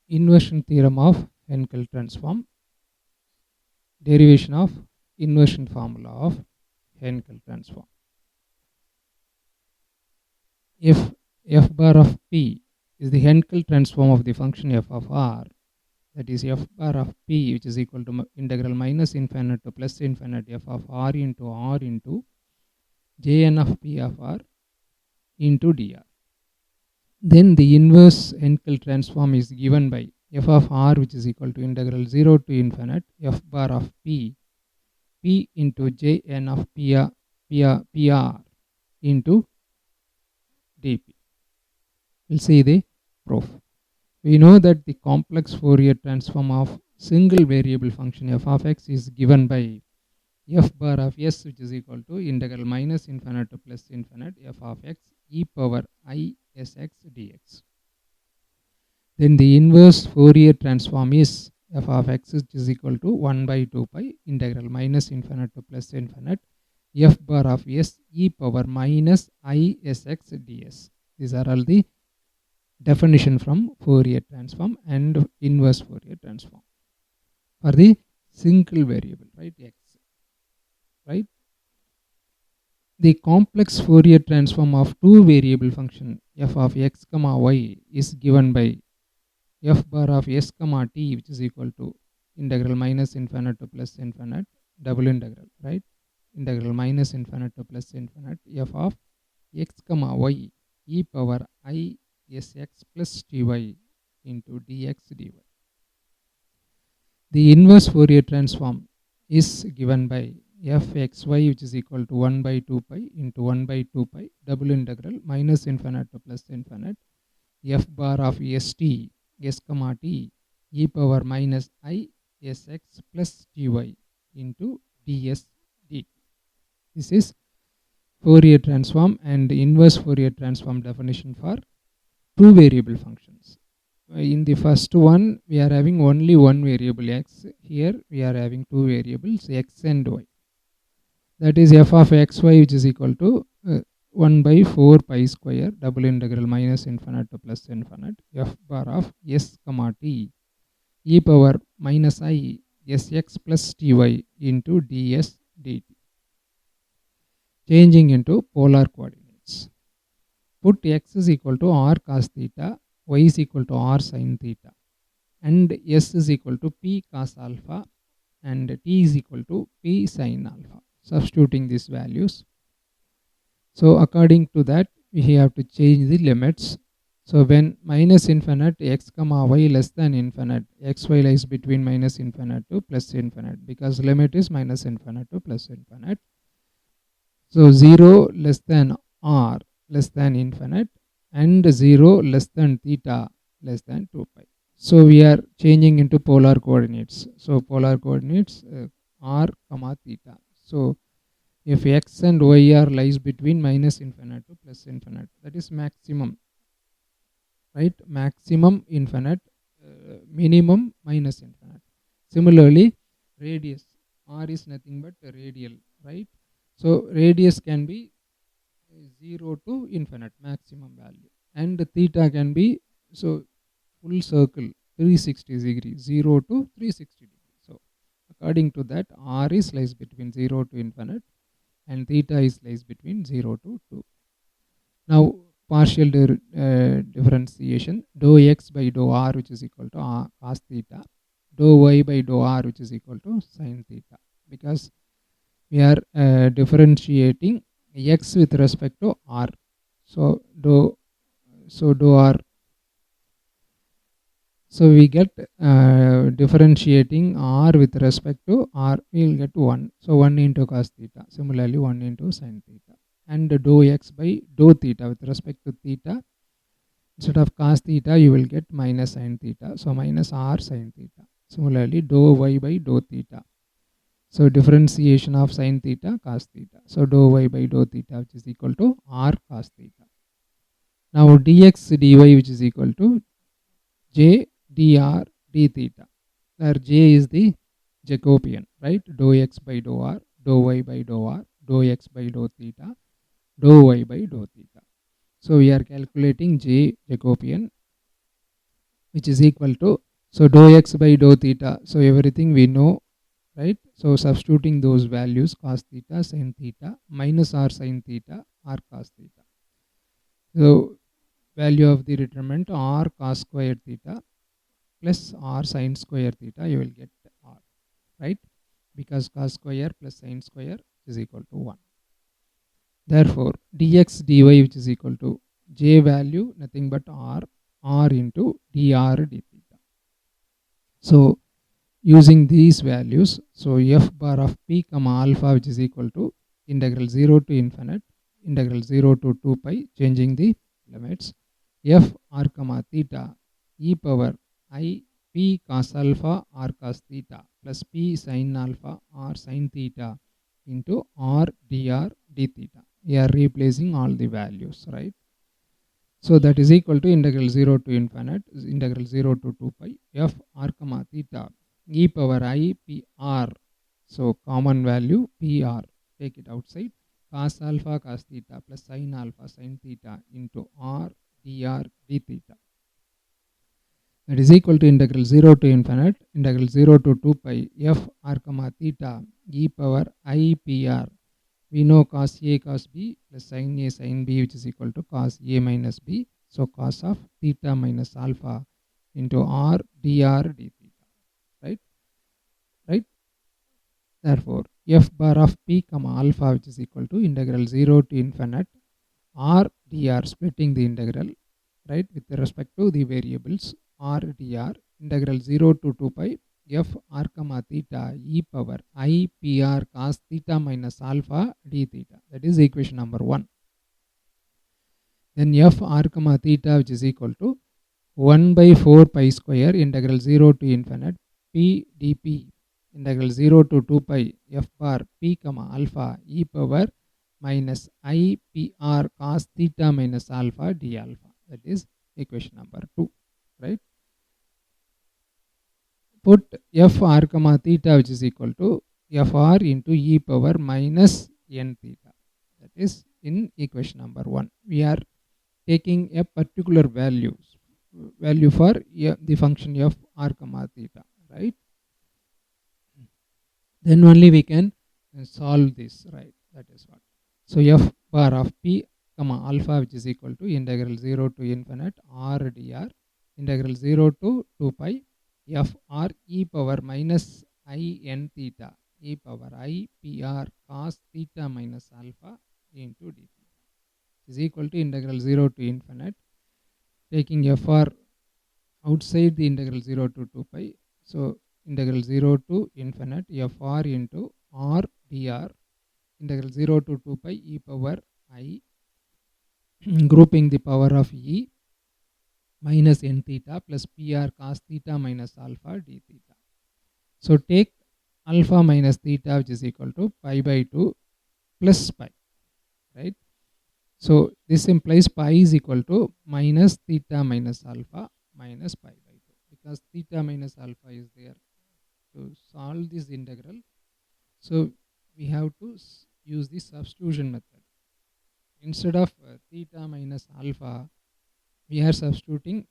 inversion theorem of Henkel transform, derivation of inversion formula of Henkel transform. If f bar of p is the Henkel transform of the function f of r, that is f bar of p, which is equal to integral minus infinite to plus infinite f of r into jn of p of r into dr. Then the inverse Henkel transform is given by f of r, which is equal to integral 0 to infinite f bar of p into jn of pr into dp. We'll see the proof. We know that the complex Fourier transform of single variable function f of x is given by f bar of s, which is equal to integral minus infinite to plus infinite f of x e power I sx dx. Then the inverse Fourier transform is f of x, which is equal to 1 by 2 pi integral minus infinite to plus infinite f bar of s e power minus I sx ds. These are all the definition from Fourier transform and inverse Fourier transform for the single variable, right, x, right. The complex Fourier transform of two variable function f of x comma y is given by f bar of s comma t, which is equal to integral minus infinite to plus infinite double integral, right, integral minus infinite to plus infinite f of x comma y e power I sx plus ty into dx dy. The inverse Fourier transform is given by fxy, which is equal to 1 by 2 pi into 1 by 2 pi double integral minus infinite to plus infinite f bar of st s comma t e power minus I sx plus ty into ds dt. This is Fourier transform and inverse Fourier transform definition for two variable functions. In the first one, we are having only one variable x. Here we are having two variables x and y. That is f of xy, which is equal to 1 by 4 pi square double integral minus infinite to plus infinite f bar of s comma t e power minus I sx plus ty into ds dt. Changing into polar coordinates. Put x is equal to r cos theta, y is equal to r sin theta, and s is equal to p cos alpha, and t is equal to p sin alpha. Substituting these values. So according to that, we have to change the limits. So when minus infinite x comma y less than infinite, xy lies between minus infinite to plus infinite, because limit is minus infinite to plus infinite. So 0 less than r less than infinite and 0 less than theta less than 2 pi. So we are changing into polar coordinates. So polar coordinates r comma theta. So if x and y are lies between minus infinite to plus infinite, that is maximum, right? Maximum infinite, minimum minus infinite. Similarly, radius r is nothing but radial, right? So radius can be 0 to infinite, maximum value, and theta can be, so full circle 360 degrees, 0 to 360 degrees. So according to that, r is lies between 0 to infinite and theta is lies between 0 to 2. Now partial differentiation, dou x by dou r, which is equal to r cos theta, dou y by dou r, which is equal to sin theta, because we are differentiating x with respect to r. So dou r. So we get differentiating r with respect to r, we will get 1. So 1 into cos theta. Similarly 1 into sin theta. And dou x by dou theta with respect to theta. Instead of cos theta, you will get minus sin theta. So minus r sin theta. Similarly dou y by dou theta. So differentiation of sin theta, cos theta. So dou y by dou theta, which is equal to r cos theta. Now dx dy, which is equal to j dr d theta, where j is the Jacobian, right? Dou x by dou r, dou y by dou r, dou x by dou theta, dou y by dou theta. So we are calculating j Jacobian, which is equal to, so dou x by dou theta. So everything we know, right? So substituting those values, cos theta, sin theta, minus r sin theta, r cos theta. So value of the determinant r cos square theta plus r sin square theta, you will get r, right? Because cos square plus sin square is equal to 1. Therefore, dx dy, which is equal to j value, nothing but r into dr d theta. So using these values, so f bar of p comma alpha, which is equal to integral 0 to infinite, integral 0 to 2 pi, changing the limits, f r comma theta e power I p cos alpha r cos theta plus p sin alpha r sin theta into r dr d theta. We are replacing all the values, right? So that is equal to integral 0 to infinite, integral 0 to 2 pi f r comma theta e power I p r. So common value p r, take it outside, cos alpha cos theta plus sin alpha sin theta into r dr d theta. That is equal to integral 0 to infinite, integral 0 to 2 pi f r comma theta e power I p r. We know cos A cos B plus sin A sin B, which is equal to cos A minus B. So cos of theta minus alpha into r dr d theta, right? Right. Therefore, f bar of p comma alpha, which is equal to integral 0 to infinite r dr, splitting the integral, right, with respect to the variables r dr, integral 0 to 2 pi f r comma theta e power I p r cos theta minus alpha d theta. That is equation number 1. Then f r comma theta, which is equal to 1 by 4 pi square integral 0 to infinite p dp, integral 0 to 2 pi f bar p comma alpha e power minus I p r cos theta minus alpha d alpha. That is equation number 2, right? Put f r comma theta, which is equal to f r into e power minus n theta. That is in equation number 1. We are taking a particular value for the function f r comma theta, right? Then only we can solve this, right? That is what. So f bar of p comma alpha, which is equal to integral 0 to infinite r dr, integral 0 to 2 pi f r e power minus I n theta e power I p r cos theta minus alpha into d theta is equal to integral 0 to infinite, taking f r outside the integral 0 to 2 pi. So integral 0 to infinite f r into r dr, integral 0 to 2 pi e power I, grouping the power of e, minus n theta plus pr cos theta minus alpha d theta. So take alpha minus theta, which is equal to pi by 2 plus pi, right? So this implies pi is equal to minus theta minus alpha minus pi by 2, because theta minus alpha is there. To solve this integral, so we have to use the substitution method. Instead of theta minus alpha, we are substituting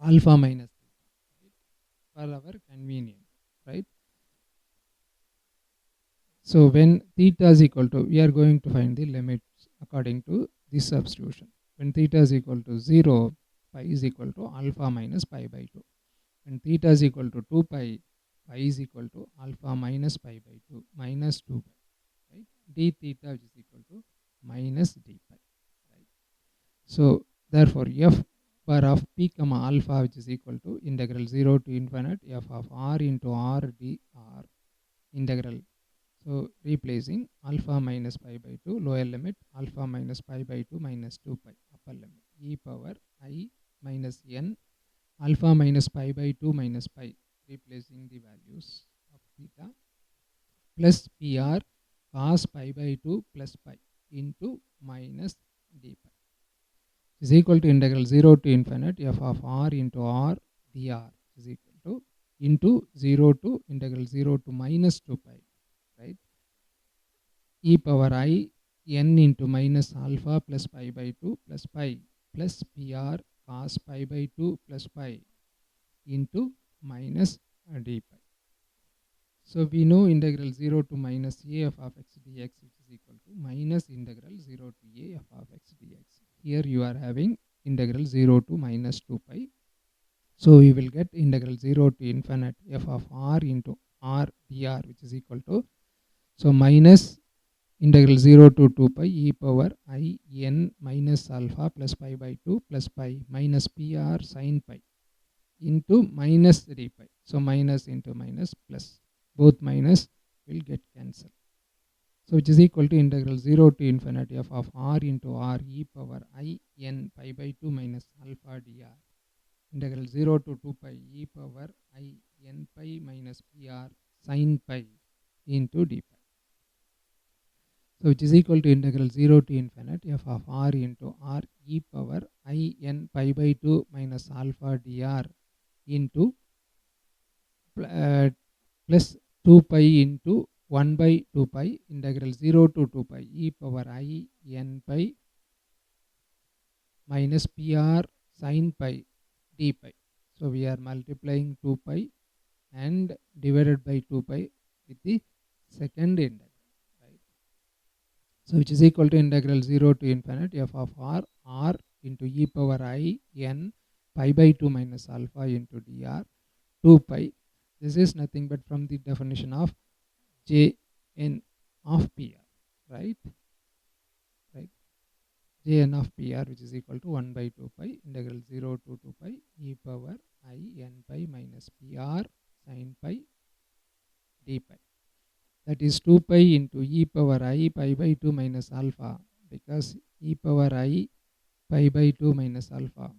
alpha minus theta, right, for our convenience, right? So when theta is equal to, we are going to find the limits according to this substitution. When theta is equal to 0, pi is equal to alpha minus pi by 2. When theta is equal to 2 pi, pi is equal to alpha minus pi by 2 minus 2 pi, right? D theta, which is equal to minus d pi, right? So therefore f bar of p comma alpha, which is equal to integral 0 to infinite f of r into r dr integral. So replacing alpha minus pi by 2 lower limit, alpha minus pi by 2 minus 2 pi upper limit, e power I minus n alpha minus pi by 2 minus pi, replacing the values of theta, plus pr cos pi by 2 plus pi into minus d pi is equal to integral 0 to infinite f of r into r dr is equal to into 0 to integral 0 to minus 2 pi, right? E power I n into minus alpha plus pi by 2 plus pi plus pr cos pi by 2 plus pi into minus d pi. So we know integral 0 to minus a f of x dx, which is equal to minus integral 0 to a f of x dx. Here you are having integral 0 to minus 2 pi. So we will get integral 0 to infinite f of r into r dr, which is equal to, so minus integral 0 to 2 pi e power I n minus alpha plus pi by 2 plus pi minus pr sin pi into minus d pi. So minus into minus plus, both minus will get cancelled. So which is equal to integral 0 to infinity f of r into r e power I n pi by 2 minus alpha dr, integral 0 to 2 pi e power I n pi minus pr sin pi into d pi. So which is equal to integral 0 to infinity f of r into r e power I n pi by 2 minus alpha dr into plus 2 pi into 1 by 2 pi integral 0 to 2 pi e power I n pi minus pr sin pi d pi. So we are multiplying 2 pi and divided by 2 pi with the second integral. So which is equal to integral 0 to infinity f of r into e power I n pi by 2 minus alpha into dr 2 pi. This is nothing but from the definition of j n of pr, right? J n of pr, which is equal to 1 by 2 pi integral 0 to 2 pi e power I n pi minus pr sin pi d pi. That is 2 pi into e power I pi by 2 minus alpha, because e power I pi by 2 minus alpha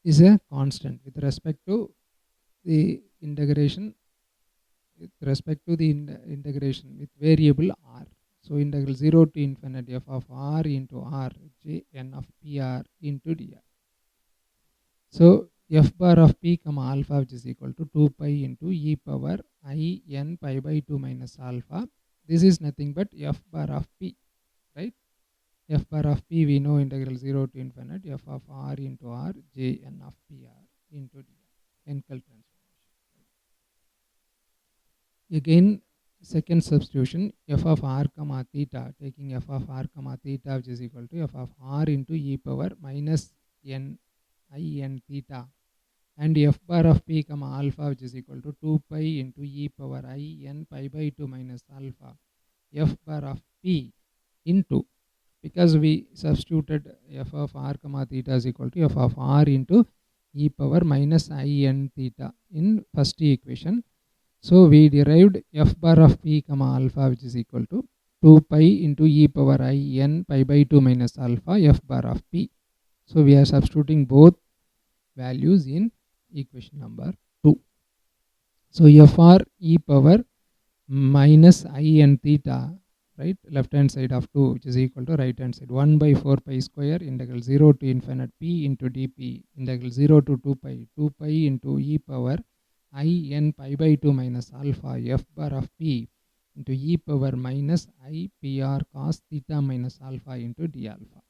is a constant with respect to the integration, integration with variable r. So integral 0 to infinity f of r into r j n of pr into dr. So f bar of p comma alpha, which is equal to 2 pi into e power I n pi by 2 minus alpha. This is nothing but f bar of p, right? F bar of p, we know integral 0 to infinity f of r into r j n of pr into dr, Henkel transformation. Again, second substitution, f of r comma theta, taking f of r comma theta, which is equal to f of r into e power minus n I n theta, and f bar of p comma alpha, which is equal to 2 pi into e power I n pi by 2 minus alpha f bar of p into, because we substituted f of r comma theta is equal to f of r into e power minus I n theta in first equation. So we derived f bar of p comma alpha, which is equal to 2 pi into e power I n pi by 2 minus alpha f bar of p. So we are substituting both values in equation number 2. So f r e power minus I n theta, right, left hand side of 2, which is equal to right hand side 1 by 4 pi square integral 0 to infinite p into dp integral 0 to 2 pi into e power I n pi by 2 minus alpha f bar of p into e power minus I pr cos theta minus alpha into d alpha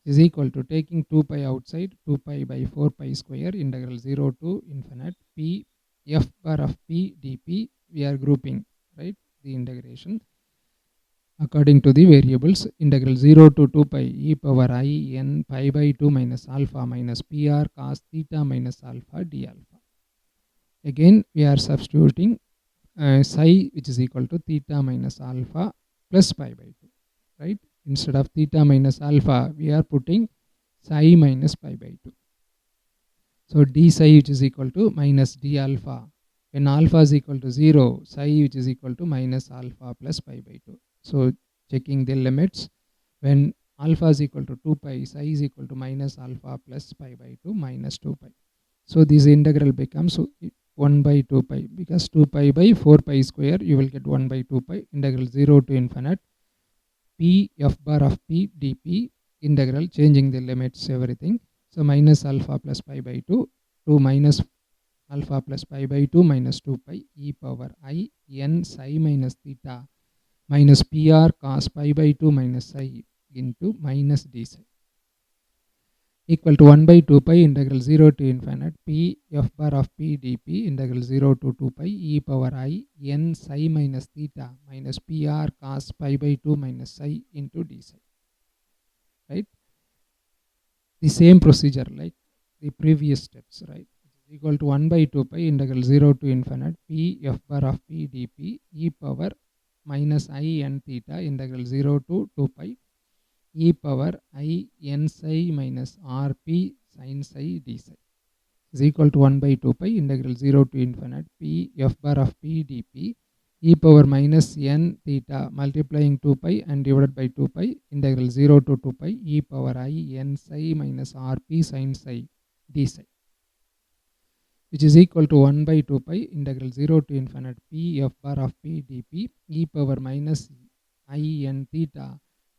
is equal to, taking 2 pi outside, 2 pi by 4 pi square integral 0 to infinite p f bar of p dp. We are grouping, right, the integration according to the variables. Integral 0 to 2 pi e power I n pi by 2 minus alpha minus pr cos theta minus alpha d alpha. Again we are substituting psi, which is equal to theta minus alpha plus pi by 2, right? Instead of theta minus alpha, we are putting psi minus pi by 2. So d psi, which is equal to minus d alpha. When alpha is equal to 0, psi, which is equal to minus alpha plus pi by 2. So checking the limits, when alpha is equal to 2 pi, psi is equal to minus alpha plus pi by 2 minus 2 pi. So this integral becomes 1 by 2 pi, because 2 pi by 4 pi square, you will get 1 by 2 pi integral 0 to infinite p f bar of p dp integral, changing the limits, everything. So minus alpha plus pi by 2 to minus alpha plus pi by 2 minus 2 pi e power I n psi minus theta minus pr cos pi by 2 minus psi into minus d psi. equal to 1 by 2 pi integral 0 to infinite p f bar of p dp integral 0 to 2 pi e power I n psi minus theta minus pr cos pi by 2 minus psi into d psi. Right? The same procedure like the previous steps, right? Equal to 1 by 2 pi integral 0 to infinite p f bar of p dp e power minus I n theta integral 0 to 2 pi e power I n psi minus rp sin psi d psi is equal to 1 by 2 pi integral 0 to infinite p f bar of p dp e power minus n theta multiplying 2 pi and divided by 2 pi integral 0 to 2 pi e power I n psi minus rp sin psi d psi, which is equal to 1 by 2 pi integral 0 to infinite p f bar of p dp e power minus I n theta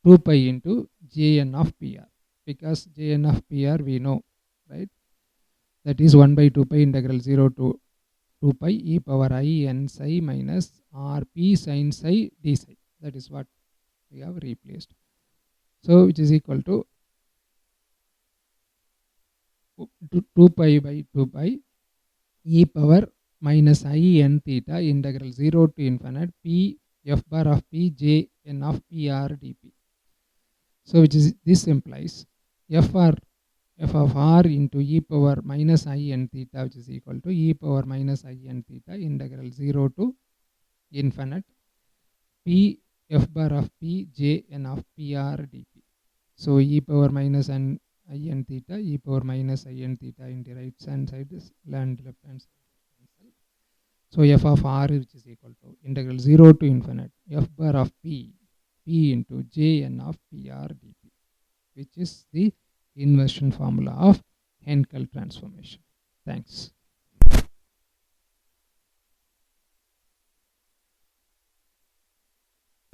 2 pi into jn of pr, because jn of pr we know, right? That is 1 by 2 pi integral 0 to 2 pi e power I n psi minus rp sin psi d psi. That is what we have replaced. So which is equal to 2 pi by 2 pi e power minus I n theta integral 0 to infinite p f bar of p j n of pr dp. So which is, this implies f of r into e power minus I n theta, which is equal to e power minus I n theta integral 0 to infinite p f bar of p j n of pr dp. So e power minus n I n theta e power minus I n theta in the right hand side is left hand side. So f of r, which is equal to integral 0 to infinite f bar of p into j n of pr dp, which is the inversion formula of Henkel transformation. Thanks.